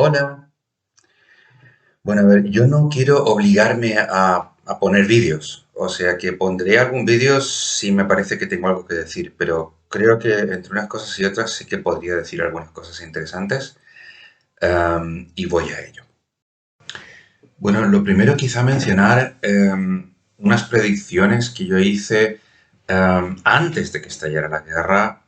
Hola. Bueno, a ver, yo no quiero obligarme a poner vídeos, o sea que pondré algún vídeo si me parece que tengo algo que decir, pero creo que entre unas cosas y otras sí que podría decir algunas cosas interesantes, y voy a ello. Bueno, lo primero quizá mencionar unas predicciones que yo hice antes de que estallara la guerra,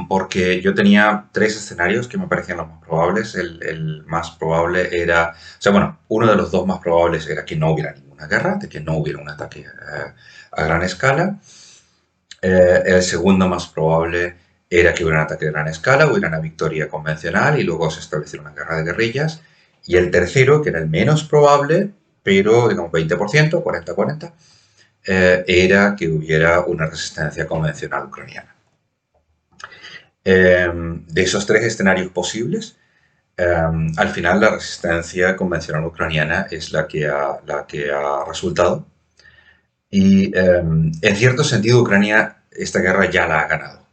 porque yo tenía tres escenarios que me parecían los más probables. El más probable era, o sea, bueno, uno de los dos más probables era que no hubiera ninguna guerra, de que no hubiera un ataque a gran escala. El segundo más probable era que hubiera un ataque de gran escala, hubiera una victoria convencional y luego se estableciera una guerra de guerrillas. Y el tercero, que era el menos probable, pero digamos 20%, 40-40, era que hubiera una resistencia convencional ucraniana. De esos tres escenarios posibles, al final la resistencia convencional ucraniana es la que ha resultado. Y en cierto sentido Ucrania esta guerra ya la ha ganado.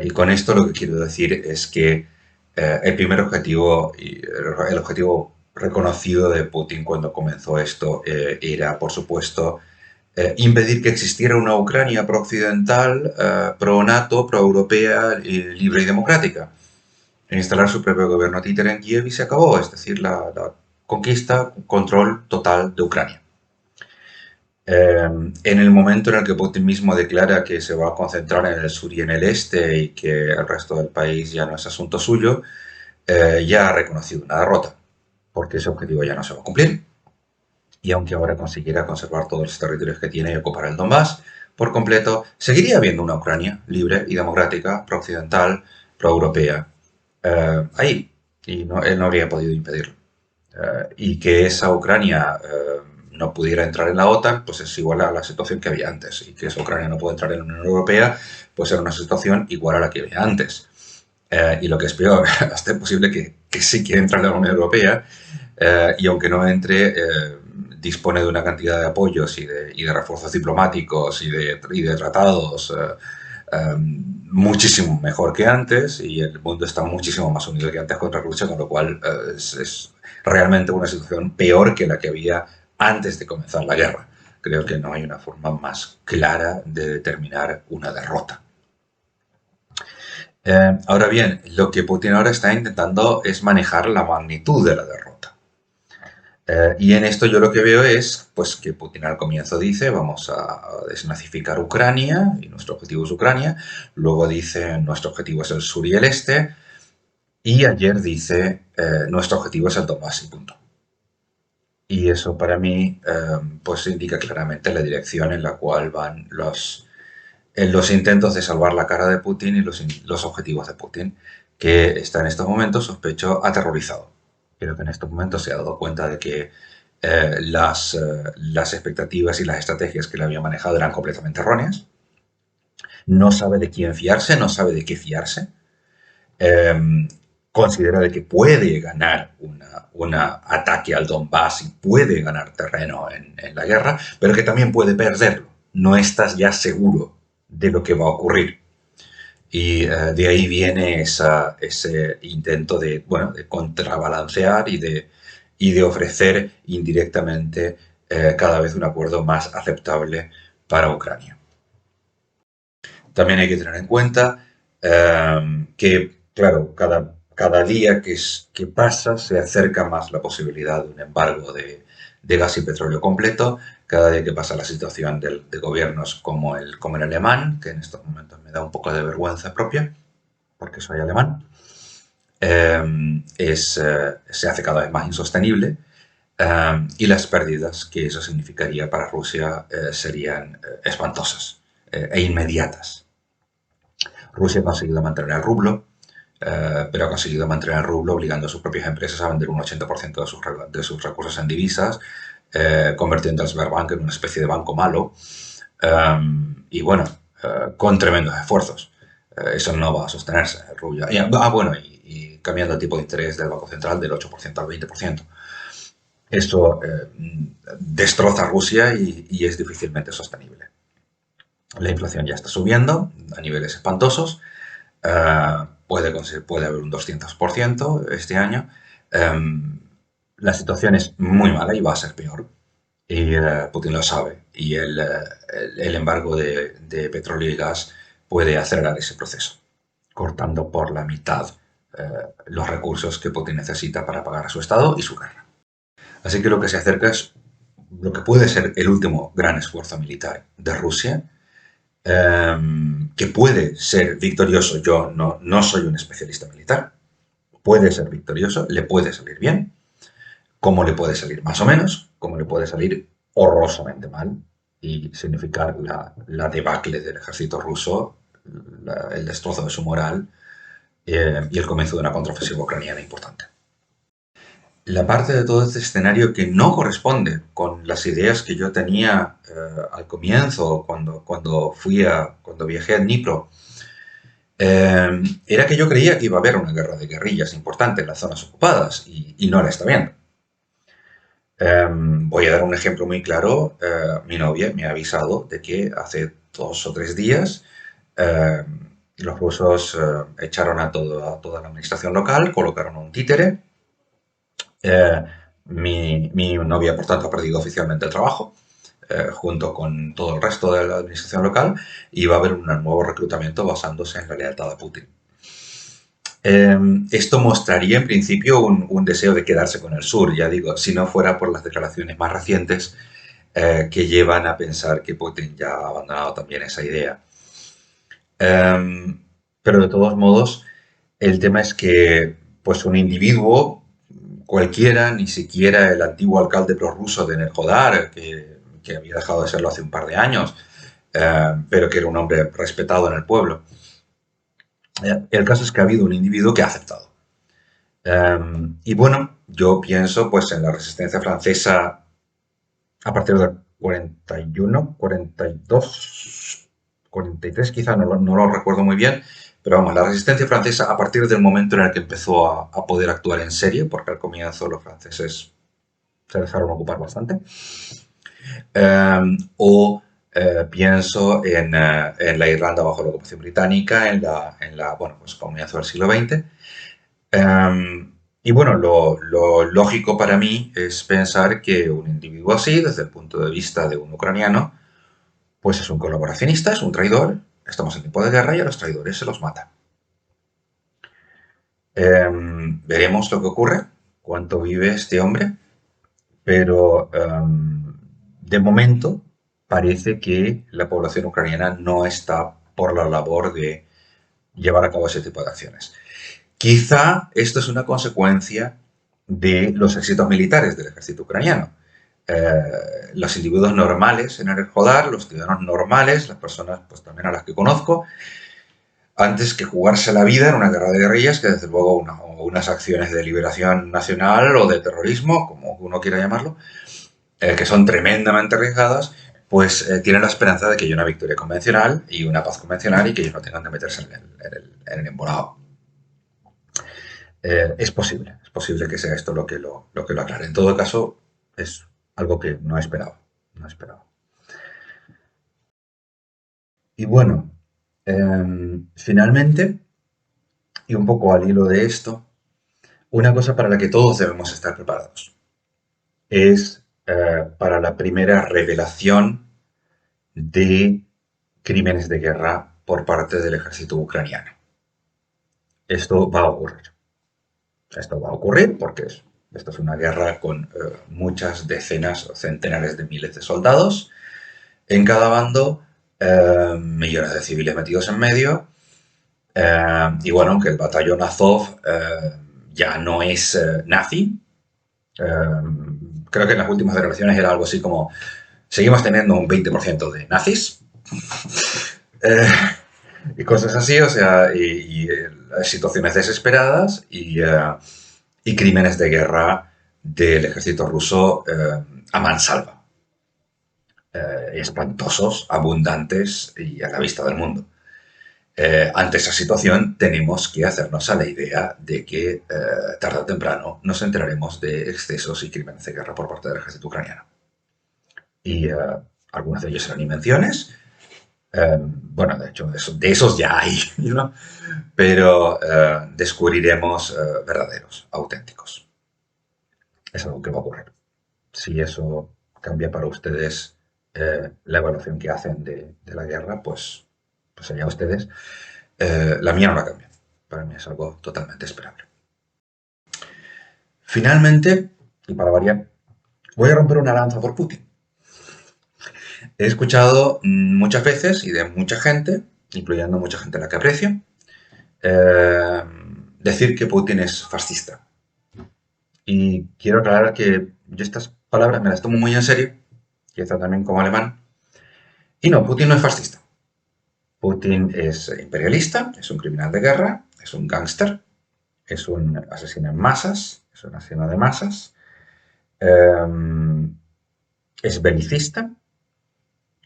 Y con esto lo que quiero decir es que el primer objetivo, el objetivo reconocido de Putin cuando comenzó esto era, por supuesto, impedir que existiera una Ucrania pro-occidental, pro-NATO, pro-europea, libre y democrática. Instalar su propio gobierno títere en Kiev y se acabó, es decir, la conquista, control total de Ucrania. En el momento en el que Putin mismo declara que se va a concentrar en el sur y en el este y que el resto del país ya no es asunto suyo, ya ha reconocido una derrota, porque ese objetivo ya no se va a cumplir. Y aunque ahora consiguiera conservar todos los territorios que tiene y ocupar el Donbass por completo, seguiría habiendo una Ucrania libre y democrática, pro-occidental, pro-europea, ahí. Y no, él no habría podido impedirlo. Y que esa Ucrania no pudiera entrar en la OTAN, pues es igual a la situación que había antes. Y que esa Ucrania no puede entrar en la Unión Europea, pues era una situación igual a la que había antes. Y lo que es peor, hasta es posible que sí quiera entrar en la Unión Europea, y aunque no entre, dispone de una cantidad de apoyos y de refuerzos diplomáticos y de tratados muchísimo mejor que antes, y el mundo está muchísimo más unido que antes contra Rusia, con lo cual es realmente una situación peor que la que había antes de comenzar la guerra. Creo que no hay una forma más clara de determinar una derrota. Ahora bien, lo que Putin ahora está intentando es manejar la magnitud de la derrota. Y en esto yo lo que veo es pues, que Putin al comienzo dice vamos a desnazificar Ucrania y nuestro objetivo es Ucrania, luego dice nuestro objetivo es el sur y el este, y ayer dice nuestro objetivo es el Donbass y punto. Y eso para mí pues indica claramente la dirección en la cual van los intentos de salvar la cara de Putin y los objetivos de Putin, que está en estos momentos, sospecho, aterrorizado. Creo que en estos momentos se ha dado cuenta de que las expectativas y las estrategias que le había manejado eran completamente erróneas. No sabe de quién fiarse, no sabe de qué fiarse. Eh, Considera de que puede ganar un ataque al Donbass y puede ganar terreno en la guerra, pero que también puede perderlo. No estás ya seguro de lo que va a ocurrir. Y de ahí viene ese intento de contrabalancear y de ofrecer indirectamente cada vez un acuerdo más aceptable para Ucrania. También hay que tener en cuenta que, claro, cada día que pasa se acerca más la posibilidad de un embargo de gas y petróleo completo. Cada día que pasa la situación de gobiernos como el alemán, que en estos momentos me da un poco de vergüenza propia, porque soy alemán, se hace cada vez más insostenible, y las pérdidas que eso significaría para Rusia serían espantosas e inmediatas. Rusia ha conseguido mantener el rublo, pero ha conseguido mantener el rublo obligando a sus propias empresas a vender un 80% de sus recursos en divisas, convirtiendo al Sberbank en una especie de banco malo, y bueno, con tremendos esfuerzos. Eso no va a sostenerse. El rublo. Bueno, y cambiando el tipo de interés del Banco Central del 8% al 20%. Esto destroza a Rusia y es difícilmente sostenible. La inflación ya está subiendo a niveles espantosos. puede haber un 200% este año. Em, la situación es muy mala y va a ser peor. Y Putin lo sabe. Y el embargo de petróleo y gas puede acelerar ese proceso, cortando por la mitad los recursos que Putin necesita para pagar a su Estado y su guerra. Así que lo que se acerca es lo que puede ser el último gran esfuerzo militar de Rusia, que puede ser victorioso. Yo no soy un especialista militar. Puede ser victorioso, le puede salir bien, como le puede salir más o menos, como le puede salir horrorosamente mal y significar la debacle del ejército ruso, el destrozo de su moral y el comienzo de una contraofensiva ucraniana importante. La parte de todo este escenario que no corresponde con las ideas que yo tenía al comienzo, cuando viajé a Dnipro, era que yo creía que iba a haber una guerra de guerrillas importante en las zonas ocupadas y no la está viendo. Voy a dar un ejemplo muy claro. Mi novia me ha avisado de que hace 2 o 3 días los rusos echaron a toda la administración local, colocaron un títere. Mi novia, por tanto, ha perdido oficialmente el trabajo, junto con todo el resto de la administración local, y va a haber un nuevo reclutamiento basándose en la lealtad a Putin. Esto mostraría en principio un deseo de quedarse con el sur, ya digo, si no fuera por las declaraciones más recientes que llevan a pensar que Putin ya ha abandonado también esa idea. Pero de todos modos, el tema es que pues un individuo cualquiera, ni siquiera el antiguo alcalde prorruso de Enerhodar, que había dejado de serlo hace un par de años, pero que era un hombre respetado en el pueblo. El caso es que ha habido un individuo que ha aceptado. Y bueno, yo pienso pues en la resistencia francesa a partir del 41, 42, 43 quizá, no lo recuerdo muy bien, pero vamos, la resistencia francesa a partir del momento en el que empezó a poder actuar en serio, porque al comienzo los franceses se dejaron ocupar bastante, o pienso en la Irlanda bajo la ocupación británica, bueno, pues comienzo del siglo XX. Y bueno, lo lógico para mí es pensar que un individuo así, desde el punto de vista de un ucraniano, pues es un colaboracionista, es un traidor, estamos en tiempo de guerra y a los traidores se los mata. Veremos lo que ocurre, cuánto vive este hombre, pero de momento parece que la población ucraniana no está por la labor de llevar a cabo ese tipo de acciones. Quizá esto es una consecuencia de los éxitos militares del ejército ucraniano. Los individuos normales en el Hodar, los ciudadanos normales, las personas pues también a las que conozco, antes que jugarse la vida en una guerra de guerrillas, que desde luego unas acciones de liberación nacional o de terrorismo, como uno quiera llamarlo, que son tremendamente arriesgadas, pues tienen la esperanza de que haya una victoria convencional y una paz convencional y que ellos no tengan que meterse en el embolado. Es posible que sea esto lo que lo aclare. En todo caso, es algo que no esperaba. No esperaba. Y bueno, finalmente, y un poco al hilo de esto, una cosa para la que todos debemos estar preparados es para la primera revelación de crímenes de guerra por parte del ejército ucraniano. Esto va a ocurrir. Esto va a ocurrir porque esto es una guerra con muchas decenas o centenares de miles de soldados en cada bando, millones de civiles metidos en medio. Y bueno, aunque el batallón Azov ya no es nazi, creo que en las últimas declaraciones era algo así como seguimos teniendo un 20% de nazis. Y cosas así, o sea, situaciones desesperadas y crímenes de guerra del ejército ruso a mansalva. Espantosos, abundantes y a la vista del mundo. Ante esa situación tenemos que hacernos a la idea de que tarde o temprano nos enteraremos de excesos y crímenes de guerra por parte del ejército ucraniano. Y algunas de ellos serán invenciones, Bueno, de hecho, de esos ya hay, ¿no? Pero descubriremos verdaderos, auténticos. Es algo que va a ocurrir. Si eso cambia para ustedes la evaluación que hacen de la guerra, pues allá ustedes. La mía no la cambia. Para mí es algo totalmente esperable. Finalmente, y para variar, voy a romper una lanza por Putin. He escuchado muchas veces y de mucha gente, incluyendo mucha gente a la que aprecio, eh, decir que Putin es fascista. Y quiero aclarar que yo estas palabras me las tomo muy en serio, quizá también como alemán. Y no, Putin no es fascista. Putin es imperialista, es un criminal de guerra, es un gángster, es un asesino en masas, es un asesino de masas, eh, es belicista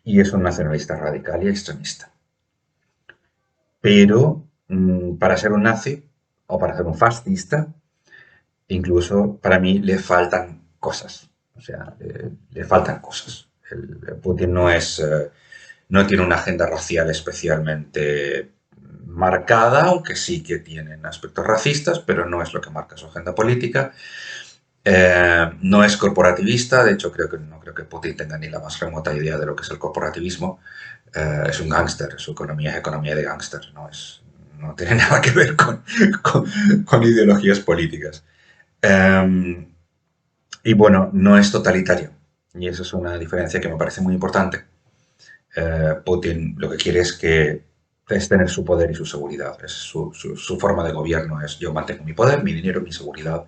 y es un nacionalista radical y extremista. Pero para ser un nazi o para ser un fascista, incluso para mí le faltan cosas. O sea, le faltan cosas. Putin no tiene una agenda racial especialmente marcada, aunque sí que tienen aspectos racistas, pero no es lo que marca su agenda política. No es corporativista, de hecho no creo que Putin tenga ni la más remota idea de lo que es el corporativismo. Es un gángster, su economía es economía de gángster, no tiene nada que ver con, con ideologías políticas. Y bueno, no es totalitario, y eso es una diferencia que me parece muy importante. Putin lo que quiere es tener su poder y su seguridad. Su forma de gobierno es yo mantengo mi poder, mi dinero, mi seguridad.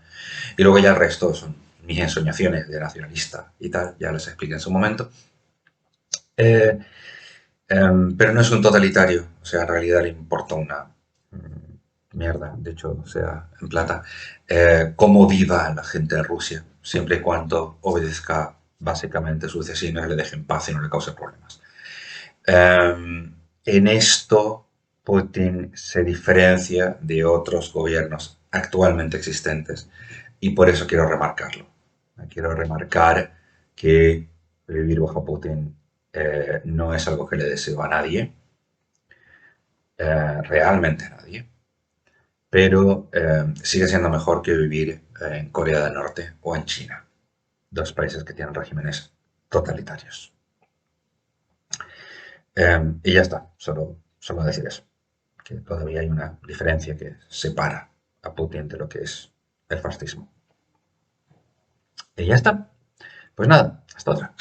Y luego ya el resto son mis ensoñaciones de nacionalista y tal, ya les expliqué en su momento. Eh, pero no es un totalitario, o sea, en realidad le importa una mierda, de hecho, o sea, en plata, cómo viva la gente de Rusia, siempre y cuando obedezca básicamente sus designios, le deje en paz y no le cause problemas. En esto, Putin se diferencia de otros gobiernos actualmente existentes y por eso quiero remarcarlo. Quiero remarcar que vivir bajo Putin no es algo que le deseo a nadie, realmente a nadie, pero sigue siendo mejor que vivir en Corea del Norte o en China, dos países que tienen regímenes totalitarios. Y ya está, solo decir eso, que todavía hay una diferencia que separa a Putin de lo que es el fascismo. Y ya está. Pues nada, hasta otra.